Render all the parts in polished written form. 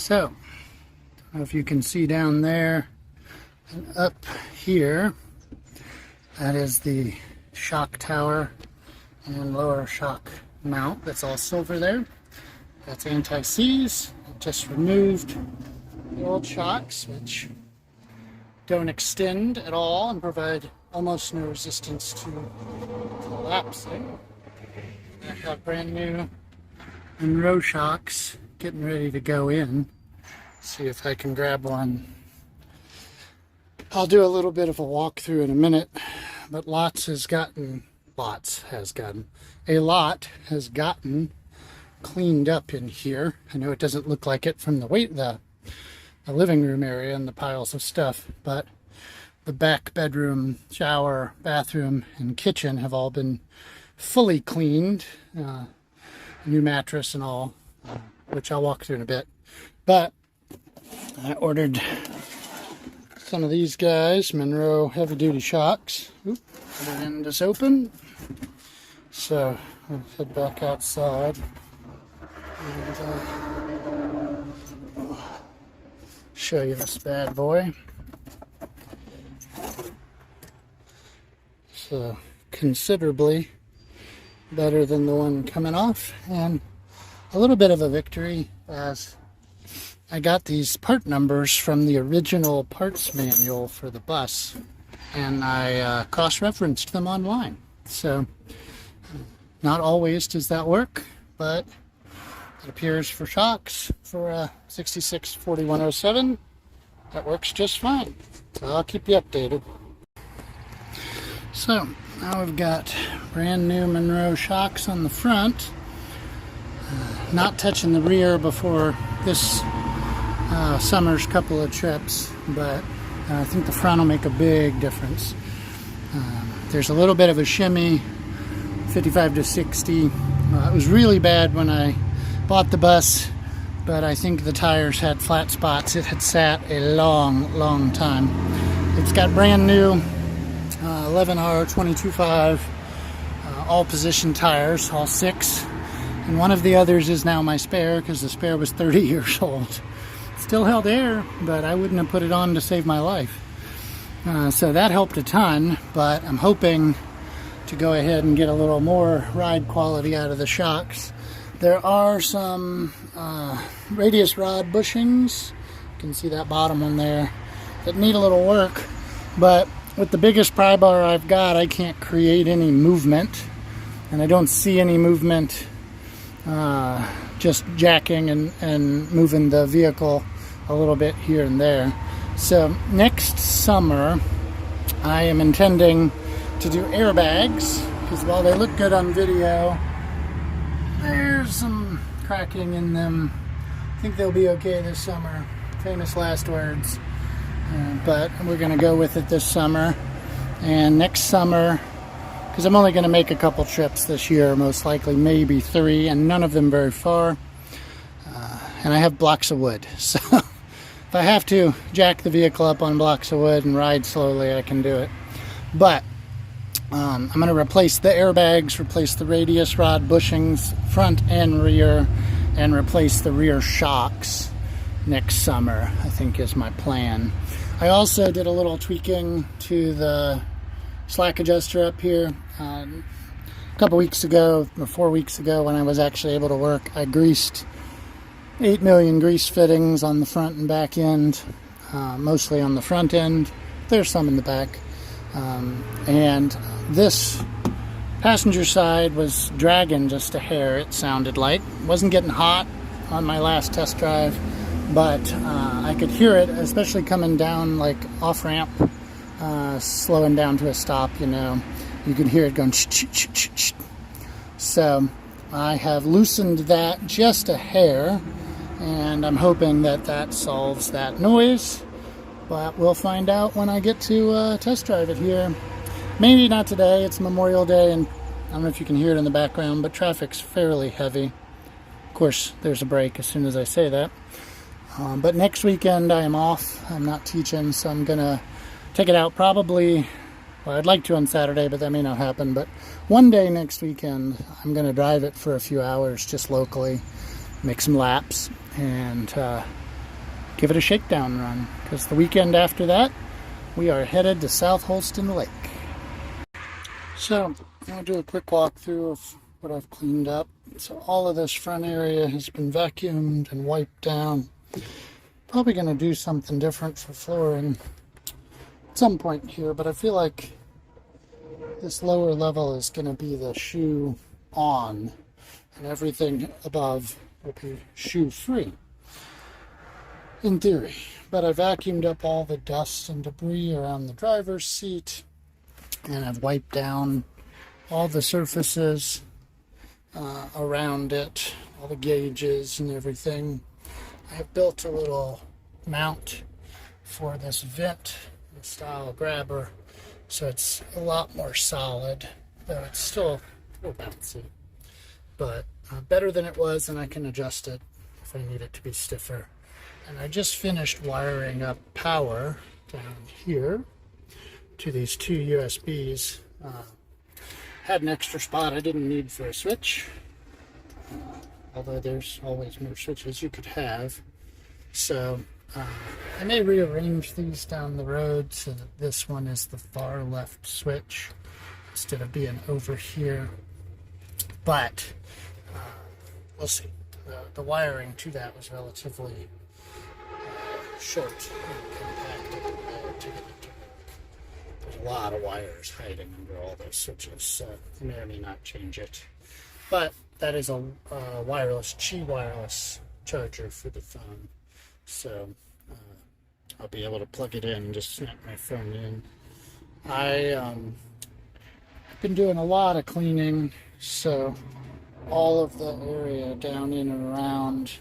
So, I don't know if you can see down there and up here, that is the shock tower and lower shock mount. That's all silver there. That's anti-seize. Just removed the old shocks, which don't extend at all and provide almost no resistance to collapsing. I have brand new Monroe shocks getting ready to go in. See if I can grab one. I'll do a little bit of a walkthrough in a minute, but a lot has gotten cleaned up in here. I know it doesn't look like it from the living room area and the piles of stuff, but the back bedroom, shower, bathroom, and kitchen have all been fully cleaned. New mattress and all, which I'll walk through in a bit. But I ordered some of these guys, Monroe heavy duty shocks. Put it in this open. So I'll head back outside and show you this bad boy. So considerably better than the one coming off, and a little bit of a victory as I got these part numbers from the original parts manual for the bus, and I cross-referenced them online. So not always does that work, but it appears for shocks for a 664107 that works just fine. So I'll keep you updated. So now we've got brand new Monroe shocks on the front. Not touching the rear before this summer's couple of trips, but I think the front will make a big difference. There's a little bit of a shimmy, 55 to 60. It was really bad when I bought the bus, but I think the tires had flat spots. It had sat a long time. It's got brand new 11R 22.5 all position tires, all 6, and one of the others is now my spare because the spare was 30 years old. Still held air, but I wouldn't have put it on to save my life. So that helped a ton, but I'm hoping to go ahead and get a little more ride quality out of the shocks. There are some radius rod bushings, you can see that bottom one there, that need a little work, but with the biggest pry bar I've got, I can't create any movement, and I don't see any movement just jacking and moving the vehicle a little bit here and there. So next summer I am intending to do airbags, because while they look good on video, there's some cracking in them. I think they'll be okay this summer. Famous last words. But we're going to go with it this summer. And next summer, because I'm only going to make a couple trips this year, most likely maybe 3, and none of them very far. And I have blocks of wood. So if I have to jack the vehicle up on blocks of wood and ride slowly, I can do it. But I'm going to replace the airbags, replace the radius rod bushings, front and rear, and replace the rear shocks next summer, I think is my plan. I also did a little tweaking to the slack adjuster up here. A couple weeks ago, or 4 weeks ago, when I was actually able to work, I greased 8 million grease fittings on the front and back end, mostly on the front end. There's some in the back. And this passenger side was dragging just a hair, it sounded like. Wasn't getting hot on my last test drive, but I could hear it, especially coming down like off ramp, slowing down to a stop, you know. You could hear it going ch-ch-ch-ch-ch. So I have loosened that just a hair, and I'm hoping that that solves that noise. But we'll find out when I get to test drive it here. Maybe not today, it's Memorial Day, and I don't know if you can hear it in the background, but traffic's fairly heavy. Of course, there's a break as soon as I say that. But next weekend I am off. I'm not teaching, so I'm going to take it out probably, well, I'd like to on Saturday, but that may not happen. But one day next weekend, I'm going to drive it for a few hours just locally, make some laps, and give it a shakedown run, because the weekend after that, we are headed to South Holston Lake. So, I'm going to do a quick walkthrough of what I've cleaned up. So all of this front area has been vacuumed and wiped down. Probably going to do something different for flooring at some point here, but I feel like this lower level is going to be the shoe on, and everything above will be shoe free, in theory. But I vacuumed up all the dust and debris around the driver's seat, and I've wiped down all the surfaces around it, all the gauges and everything. I have built a little mount for this vent style grabber, so it's a lot more solid, though it's still a little bouncy, but better than it was, and I can adjust it if I need it to be stiffer. And I just finished wiring up power down here to these two USBs. Had an extra spot I didn't need for a switch, although there's always more switches you could have. So I may rearrange these down the road so that this one is the far left switch instead of being over here, but we'll see. The wiring to that was relatively short and compacted to get it to work. There's a lot of wires hiding under all those switches, so I may or may not change it. But that is a wireless, Qi wireless charger for the phone, so I'll be able to plug it in and just snap my phone in. I've been doing a lot of cleaning, so all of the area down in and around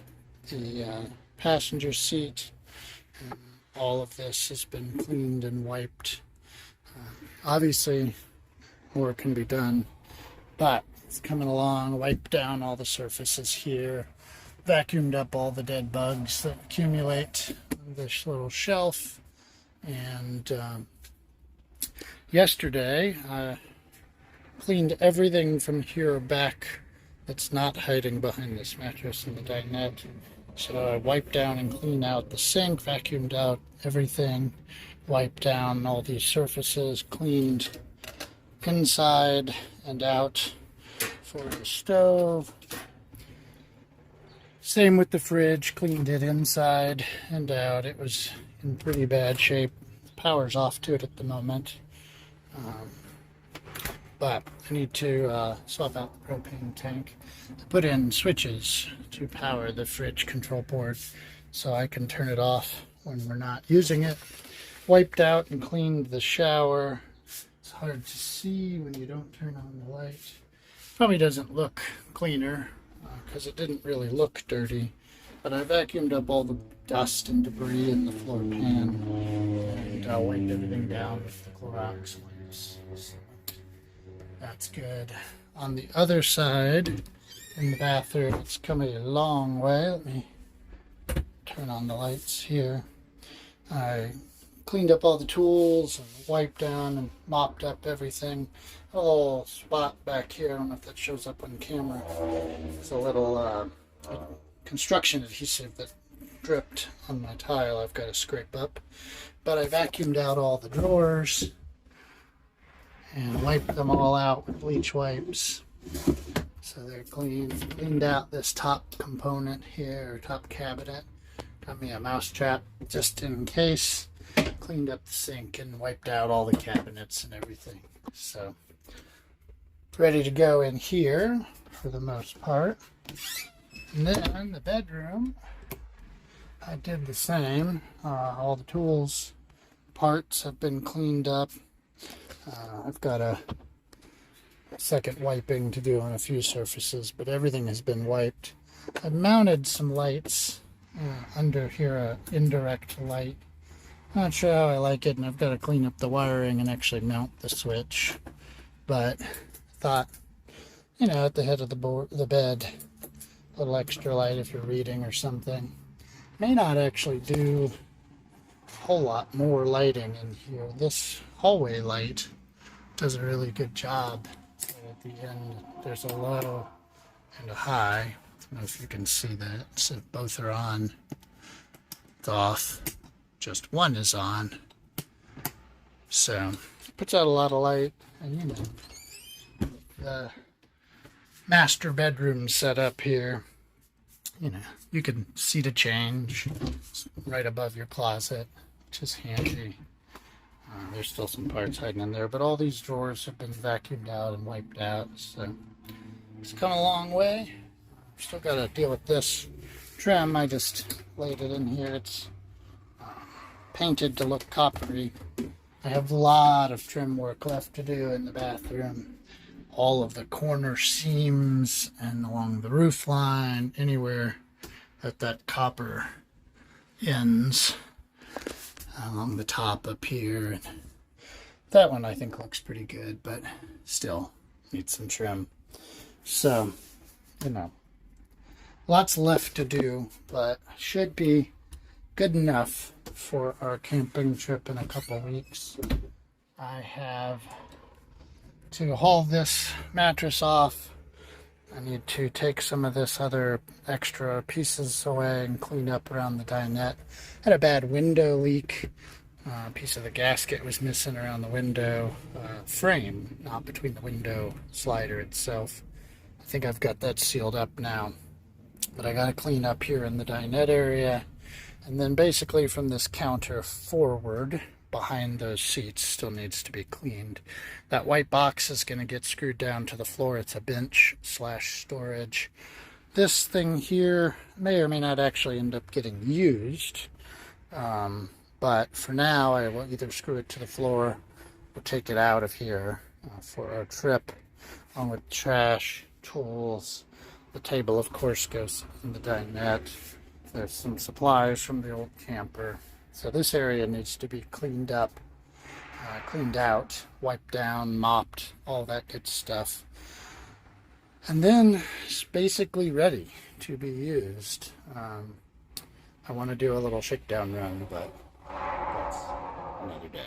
the passenger seat, all of this has been cleaned and wiped. Obviously, more can be done, but it's coming along. Wiped down all the surfaces here, vacuumed up all the dead bugs that accumulate on this little shelf, and yesterday I cleaned everything from here back that's not hiding behind this mattress and the dinette. So I wiped down and cleaned out the sink, vacuumed out everything, wiped down all these surfaces, cleaned inside and out for the stove. Same with the fridge, cleaned it inside and out. It was in pretty bad shape. The power's off to it at the moment. But I need to swap out the propane tank. I put in switches to power the fridge control board so I can turn it off when we're not using it. Wiped out and cleaned the shower. It's hard to see when you don't turn on the light. Probably doesn't look cleaner because it didn't really look dirty. But I vacuumed up all the dust and debris in the floor pan and wiped everything down with the Clorox wipes. So that's good. On the other side, in the bathroom, it's come a long way. Let me turn on the lights here. I cleaned up all the tools and wiped down and mopped up everything. A little spot back here, I don't know if that shows up on camera. It's a little construction adhesive that dripped on my tile. I've got to scrape up. But I vacuumed out all the drawers and wiped them all out with bleach wipes. So they're clean. Cleaned out this top component here, or top cabinet. Got me a mouse trap just in case. Cleaned up the sink and wiped out all the cabinets and everything. So ready to go in here for the most part. And then the bedroom, I did the same. All the tools, parts have been cleaned up. I've got a second wiping to do on a few surfaces, but everything has been wiped. I mounted some lights under here, an indirect light. Not sure how I like it, and I've got to clean up the wiring and actually mount the switch. But I thought, you know, at the head of the bed, a little extra light if you're reading or something. May not actually do a whole lot more lighting in here. This hallway light does a really good job. At the end, there's a low and a high. I don't know if you can see that. So both are on. It's off. Just one is on. So, puts out a lot of light. And you know, the master bedroom set up here, you know, you can see the change right above your closet, which is handy. There's still some parts hiding in there, but all these drawers have been vacuumed out and wiped out, so it's come a long way. Still got to deal with this trim. I just laid it in here. It's painted to look coppery. I have a lot of trim work left to do in the bathroom. All of the corner seams and along the roof line, anywhere that copper ends, along the top up here. And that one I think looks pretty good, but still needs some trim. So, you know, lots left to do, but should be good enough for our camping trip in a couple weeks. I have to haul this mattress off. I need to take some of this other extra pieces away and clean up around the dinette. Had a bad window leak. A piece of the gasket was missing around the window frame, not between the window slider itself. I think I've got that sealed up now. But I got to clean up here in the dinette area. And then basically from this counter forward, behind those seats, still needs to be cleaned. That white box is going to get screwed down to the floor. It's a bench slash storage. This thing here may or may not actually end up getting used. But for now, I will either screw it to the floor or take it out of here for our trip, along with trash, tools. The table, of course, goes in the dinette. There's some supplies from the old camper. So this area needs to be cleaned up, cleaned out, wiped down, mopped, all that good stuff. And then it's basically ready to be used. I want to do a little shakedown run, but that's another day.